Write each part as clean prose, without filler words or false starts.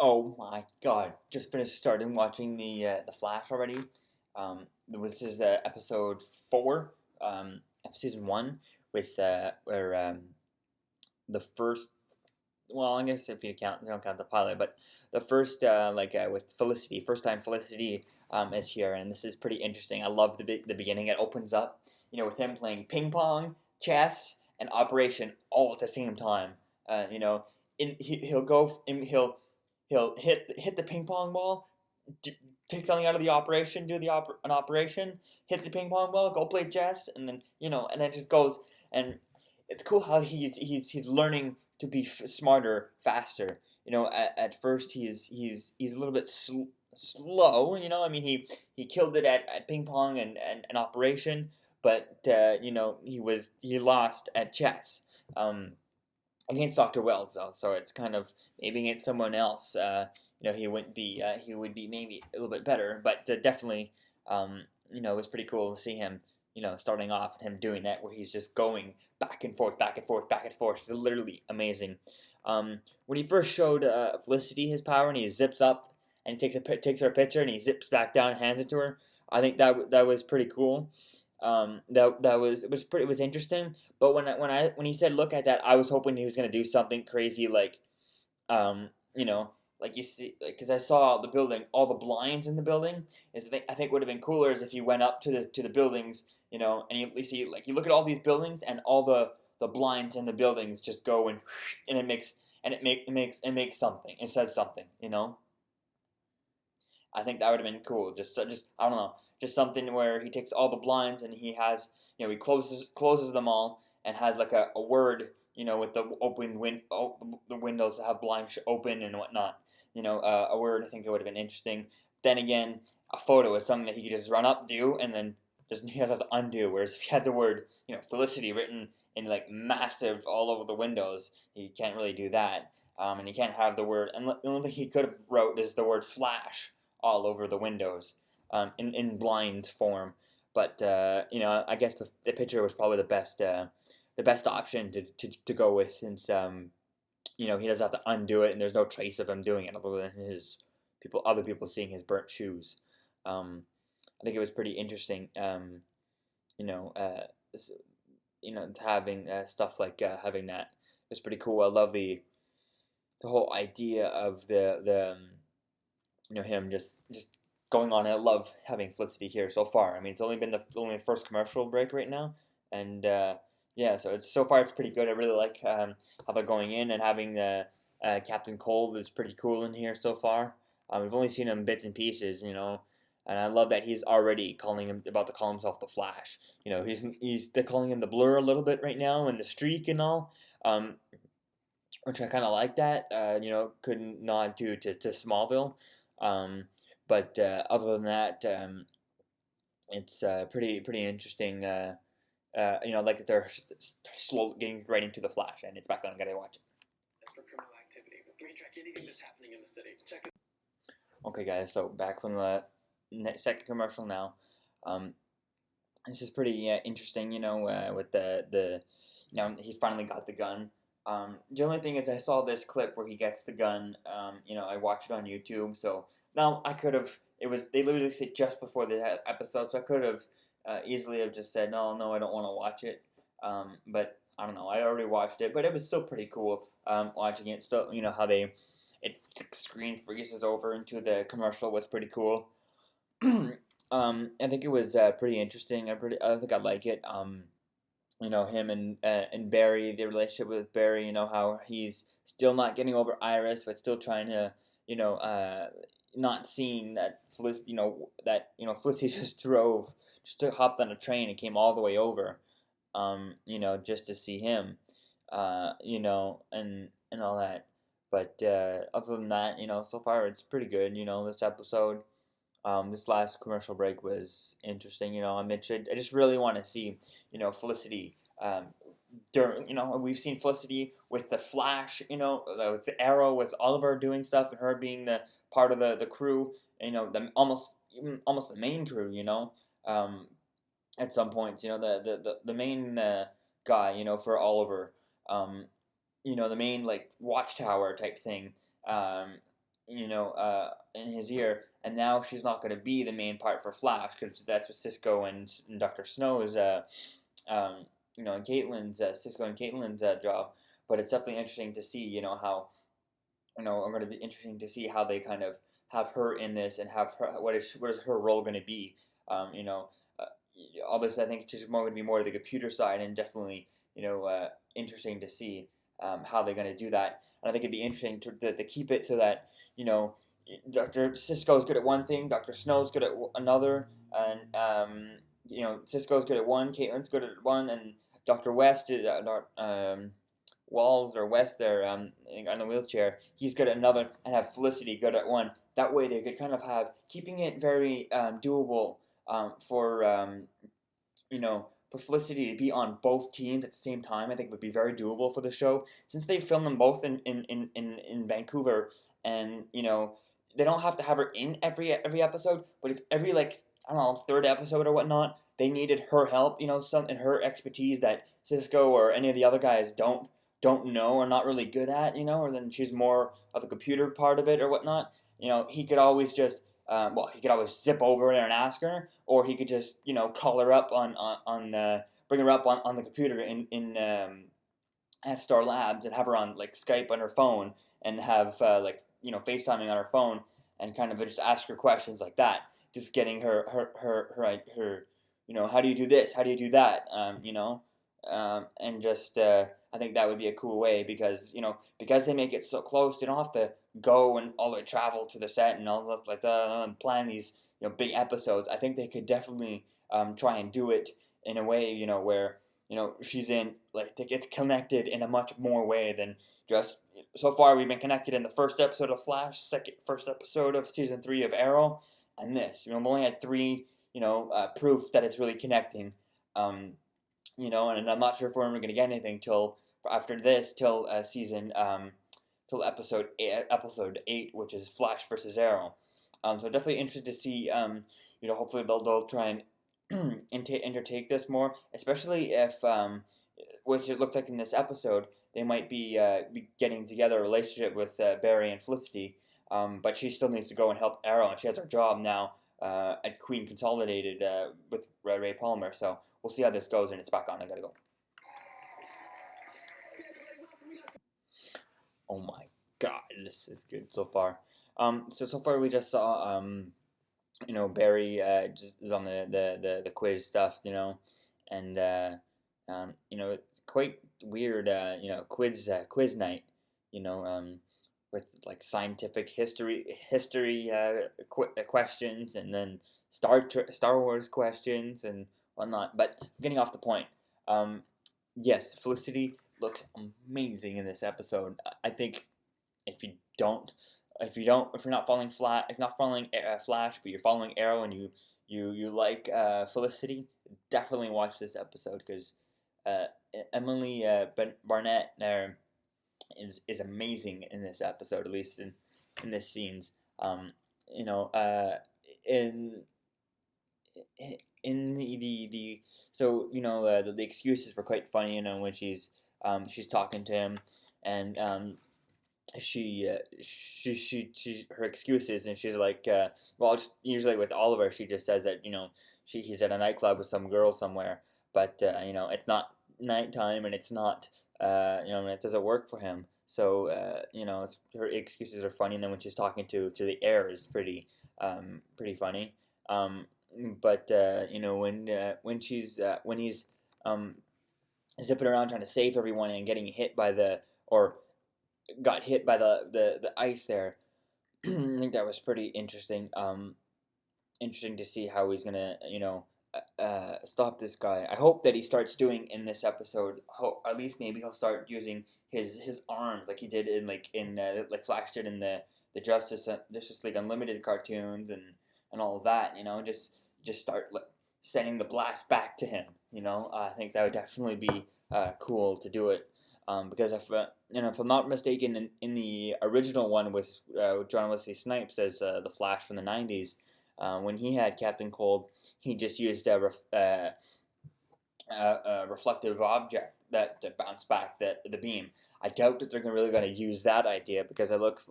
Oh my god! Just finished starting watching the Flash already. This is the episode 4 of season 1 with where the first. Well, I guess if you don't count the pilot, but the first with Felicity, first time Felicity is here, and this is pretty interesting. I love the beginning. It opens up, with him playing ping pong, chess, and Operation all at the same time. He'll go and he'll hit the ping pong ball, take something out of the operation, an operation, hit the ping pong ball, go play chess, and then and then it just goes. And it's cool how he's learning to be smarter, faster. At first he's a little bit slow. I mean he killed it at ping pong and operation, but he lost at chess. Against Dr. Wells, though, so it's kind of maybe against someone else. He would be maybe a little bit better, but definitely, it was pretty cool to see him, starting off and him doing that where he's just going back and forth, back and forth, back and forth. It's literally amazing. When he first showed Felicity his power and he zips up and he takes her picture and he zips back down and hands it to her, I think that was pretty cool. It was interesting. But when he said look at that, I was hoping he was gonna do something crazy like, um, you know, like you see, because I saw the building, all the blinds in the building. I think would have been cooler is if you went up to the buildings, and you see like you look at all these buildings and all the blinds in the buildings just go and it makes something. It says something. I think that would have been cool. Just I don't know, just something where he takes all the blinds and he has, he closes them all and has like a word, with the the windows that have blinds open and whatnot. A word. I think it would have been interesting. Then again, a photo is something that he could just run up, do, and then just he doesn't have to undo. Whereas if he had the word, Felicity written in like massive all over the windows, he can't really do that. And he can't have the word. And the only thing he could have wrote is the word flash all over the windows, in blind form. But I guess the picture was probably the best option to go with since he doesn't have to undo it and there's no trace of him doing it other than other people seeing his burnt shoes. I think it was pretty interesting. You know, uh, having stuff like having that was pretty cool. I love the whole idea of the him just going on. I love having Felicity here so far. I mean, it's only been the only first commercial break right now, and yeah, so it's pretty good. I really like how they're going in and having the Captain Cold is pretty cool in here so far. We've only seen him bits and pieces, and I love that he's already about to call himself the Flash. They're calling him the Blur a little bit right now and the Streak and all. Which I kind of like that. Could nod to Smallville. Um, but other than that, it's pretty interesting. Like that they're slowly getting right into the Flash, and it's back on. Gotta watch it. For criminal activity. We can track anything that's happening in the city. Check this. Okay, guys. So back from the second commercial now. This is pretty interesting. With he finally got the gun. The only thing is, I saw this clip where he gets the gun. I watched it on YouTube, so now I could have. They literally said just before the episode, so I could have easily have just said no, I don't want to watch it. But I don't know. I already watched it, but it was still pretty cool watching it. Still, how it screen freezes over into the commercial was pretty cool. I think it was pretty interesting. I think I like it. Him and Barry, the relationship with Barry, how he's still not getting over Iris, but still trying to, not seeing that Felicity just hopped on a train and came all the way over, just to see him, and all that. But other than that, so far it's pretty good. This episode. This last commercial break was interesting. I just really want to see, Felicity. During, we've seen Felicity with the Flash, with the Arrow, with Oliver doing stuff, and her being the part of the crew. The almost the main crew. At some points, the main guy, for Oliver. The main like watchtower type thing. in his ear, and now she's not going to be the main part for Flash because that's what Cisco and Doctor Snow's, um, and Caitlin's Cisco and Caitlin's job. But it's definitely interesting to see, how I'm going to be interesting to see how they kind of have her in this and have her what is her role going to be. Um, you know, uh, all this I think she's more going to be more of the computer side and definitely interesting to see how they're going to do that. And I think it'd be interesting to keep it so that you know Dr. Cisco's good at one thing, Dr. Snow's good at another, and Cisco's good at one, Caitlin's good at one, and Dr. West is Walls or West there on the wheelchair, he's good at another, and have Felicity good at one. That way they could kind of have keeping it very doable for for Felicity to be on both teams at the same time. I think would be very doable for the show since they filmed them both in Vancouver, and they don't have to have her in every episode, but if every like I don't know third episode or whatnot they needed her help, some and her expertise that Cisco or any of the other guys don't know or not really good at, or then she's more of the computer part of it or whatnot. He could always just he could always zip over there and ask her, or he could just call her up on bring her up on the computer in at Star Labs and have her on like Skype on her phone and have FaceTiming on her phone and kind of just ask her questions like that, just getting her how do you do this, how do you do that, and just I think that would be a cool way because they make it so close, they don't have to go and all the way travel to the set and all stuff like that and plan these big episodes. I think they could definitely try and do it in a way where she's in like it gets connected in a much more way than just so far we've been connected in the first episode of Flash, first episode of season 3 of Arrow, and this. We've only had 3 proof that it's really connecting. And I'm not sure if we're ever going to get anything till after this, till till episode 8, which is Flash versus Arrow. So definitely interested to see. Hopefully they'll try and undertake this more, especially if, which it looks like in this episode, they might be getting together a relationship with Barry and Felicity. But she still needs to go and help Arrow, and she has her job now at Queen Consolidated with Ray Palmer. So we'll see how this goes, and it's back on. I gotta go. Oh my god, this is good so far. So far we just saw Barry just is on the quiz stuff, and quite weird, quiz night, with like scientific history questions, and then Star Wars questions and whatnot. But getting off the point, yes, Felicity looks amazing in this episode. I think if you don't, if you're not following Flash, but you're following Arrow and you like Felicity, definitely watch this episode because uh, Emily Barnett there is amazing in this episode, at least in this scenes. You know, in the so the excuses were quite funny. When she's talking to him, and she her excuses, and she's like, well, just usually with Oliver, she just says that he's at a nightclub with some girl somewhere, but it's not nighttime and it's not and it doesn't work for him. So her excuses are funny, and then when she's talking to the air is pretty funny. Um, but when he's um, zipping around trying to save everyone and getting hit by or got hit by the ice there. I think that was pretty interesting. Interesting to see how he's gonna, stop this guy. I hope that he starts doing in this episode. At least maybe he'll start using his arms like he did like Flash did in the Justice League Unlimited cartoons and all of that. Just start sending the blast back to him. I think that would definitely be cool to do it. Because if I'm not mistaken, in the original one with John Wesley Snipes as the Flash from the '90s, when he had Captain Cold, he just used a reflective object that to bounce back the beam. I doubt that they're really going to use that idea because it looks,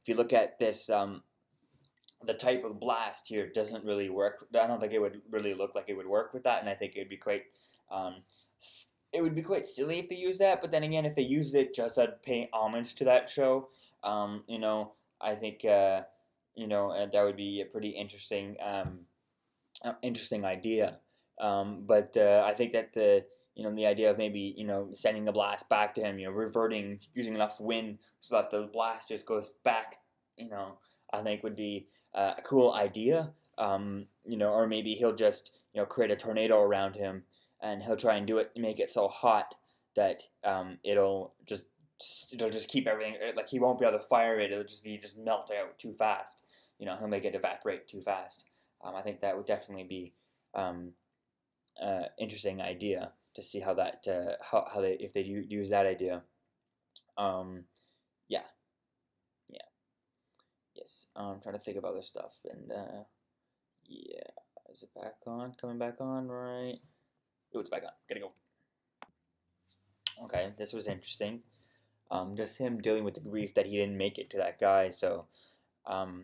if you look at this, the type of blast here doesn't really work. I don't think it would really look like it would work with that, and I think um, it would be quite silly if they used that. But then again, if they used it just to pay homage to that show, I think that would be a pretty interesting idea. But I think that the idea of maybe sending the blast back to him, reverting using enough wind so that the blast just goes back, I think would be a cool idea. Or maybe he'll just create a tornado around him, and he'll try and make it so hot that it'll just keep everything, like he won't be able to fire it. It'll just melt out too fast. He'll make it evaporate too fast. I think that would definitely be um, interesting idea to see how that how they if they use that idea. Um, yeah, yeah, yes. I'm trying to think of other stuff, and yeah, is it back on? Coming back on, right? Oh, it's back on. Gotta go. Okay, this was interesting. Just him dealing with the grief that he didn't make it to that guy. So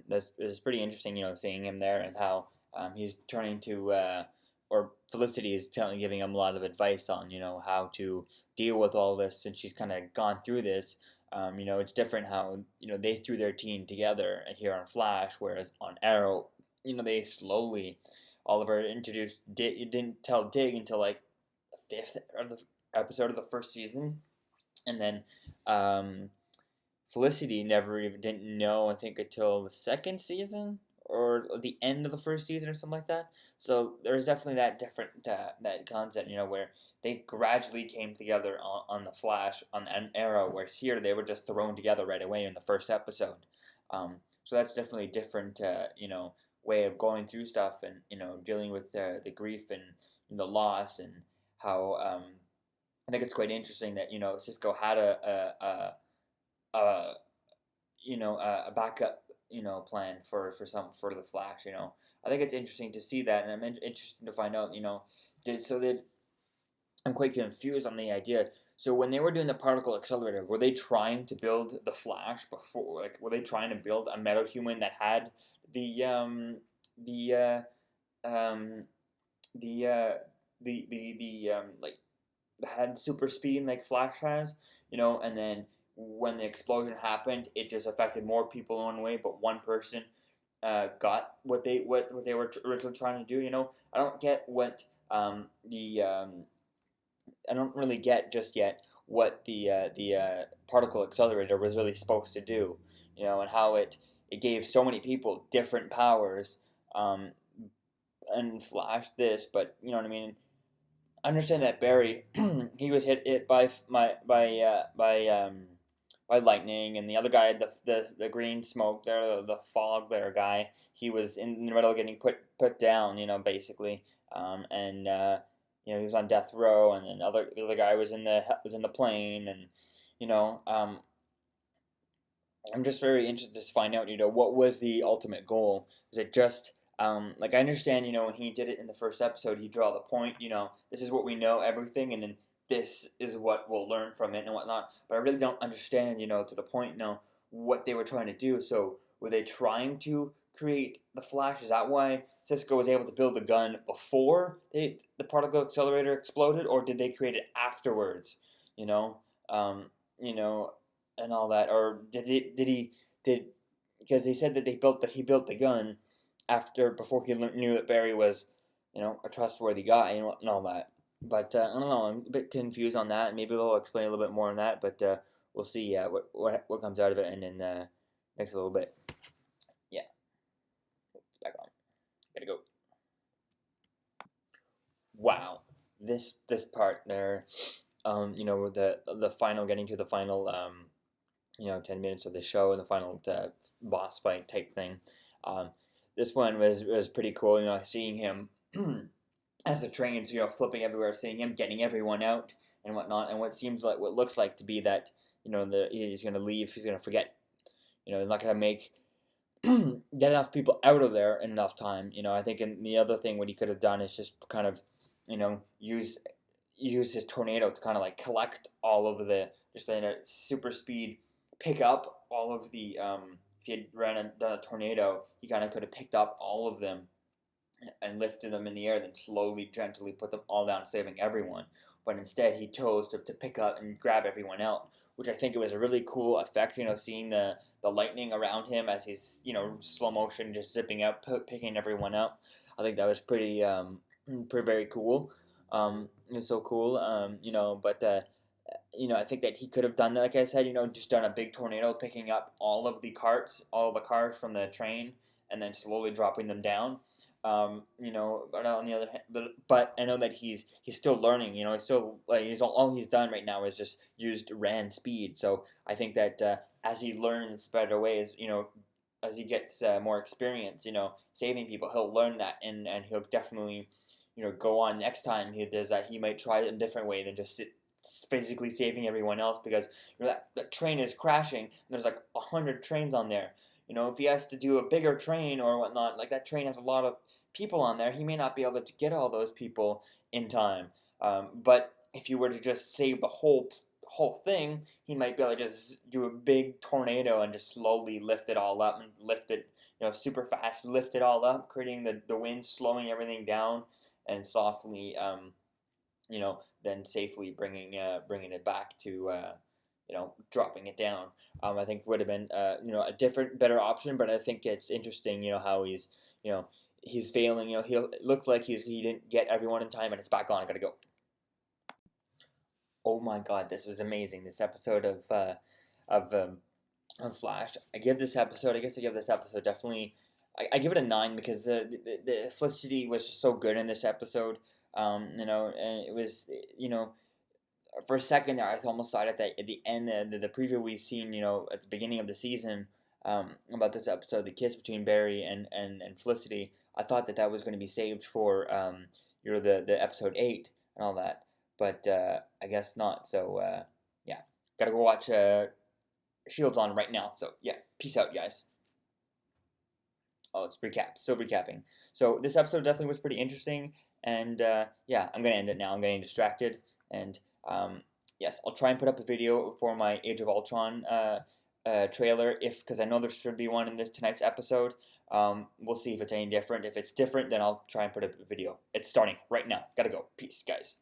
that's pretty interesting. Seeing him there and how he's turning to or Felicity is giving him a lot of advice on how to deal with all this since she's kind of gone through this. It's different how they threw their team together here on Flash, whereas on Arrow, they slowly. Oliver introduced didn't tell Dig until like the fifth of the episode of the first season, and then um, Felicity never even didn't know, I think, until the second season or the end of the first season or something like that. So there's definitely that different that concept, where they gradually came together on the Flash on an Arrow, where here they were just thrown together right away in the first episode. So that's definitely a different, way of going through stuff and dealing with the grief and the loss and how I think it's quite interesting that Cisco had a a backup plan for the Flash. I think it's interesting to see that, and I'm interested to find out. Did I'm quite confused on the idea. So when they were doing the particle accelerator, were they trying to build the Flash before? Like, were they trying to build a metal human that had the the um the uh the like had super speed like Flash has, and then when the explosion happened, it just affected more people in one way, but one person got what they were originally trying to do. I don't get what the I don't really get just yet what the particle accelerator was really supposed to do, and how it gave so many people different powers, um, and Flash this, but you know what I mean. I understand that Barry he was hit by by lightning, and the other guy, the green smoke there, the fog there guy, he was in the middle of getting put down, basically, and he was on death row, and then the other guy was in the plane, and you know, um, I'm just very interested to find out, what was the ultimate goal? Was it just like I understand, when he did it in the first episode, he draw the point, this is what we know, everything, and then this is what we'll learn from it and whatnot. But I really don't understand, to the point, what they were trying to do. So were they trying to create the Flash? Is that why Cisco was able to build the gun before the particle accelerator exploded, or did they create it afterwards? You know, um, you know, and all that, or did because they said that he built the gun before he knew that Barry was a trustworthy guy and all that. But I don't know. I'm a bit confused on that. Maybe they'll explain a little bit more on that. But we'll see. What comes out of it, and in the next little bit. Yeah, it's back on. Gotta go. Wow, this part there. The final, getting to the final 10 minutes of the show and the final boss fight type thing. Um, this one was pretty cool. Seeing him as the trains flipping everywhere, seeing him getting everyone out and whatnot, and what looks like to be that he's gonna leave. He's gonna forget. He's not gonna make get enough people out of there in enough time. I think in the other thing what he could have done is just kind of use used his tornado to kind of like collect all of the just in a super speed, pick up all of the if he had done a tornado, he kind of could have picked up all of them and lifted them in the air, then slowly, gently put them all down, saving everyone. But instead, he chose to pick up and grab everyone out, which I think it was a really cool effect. Seeing the lightning around him as he's slow motion, just zipping up, picking everyone up. I think that was pretty very cool. It was so cool. But I think that he could have done that, like I said, just done a big tornado, picking up all the cars from the train, and then slowly dropping them down. But on the other hand, but I know that he's still learning. It's still like all he's done right now is just used ran speed. So I think that as he learns better ways, as he gets more experience, saving people, he'll learn that, and he'll definitely, go on next time he does that. He might try it a different way than just physically saving everyone else, because that train is crashing. And there's like 100 trains on there. If he has to do a bigger train or whatnot, like that train has a lot of people on there, he may not be able to get all those people in time. But if you were to just save the whole thing, he might be able to just do a big tornado and just slowly lift it all up and lift it, super fast, lift it all up, creating the wind, slowing everything down, and softly, then safely bringing it back to, dropping it down. I think would have been, a different, better option. But I think it's interesting, how he's failing. It looks like he didn't get everyone in time, and it's back on. I gotta go. Oh my God, this was amazing. This episode of Flash. I give this episode. I guess I give this episode definitely. I give it a 9 because the Felicity was so good in this episode. And it was for a second there, I almost thought at the end, the preview we seen, at the beginning of the season, about this episode, the kiss between Barry and Felicity. I thought that was going to be saved for the episode 8 and all that, but I guess not. So yeah, gotta go watch Shields on right now. So yeah, peace out, guys. Oh, it's still recapping. So this episode definitely was pretty interesting, and yeah, I'm gonna end it now. I'm getting distracted, and yes, I'll try and put up a video for my Age of Ultron trailer, because I know there should be one in tonight's episode. We'll see if it's any different. If it's different, then I'll try and put up a video. It's starting right now. Gotta go. Peace, guys.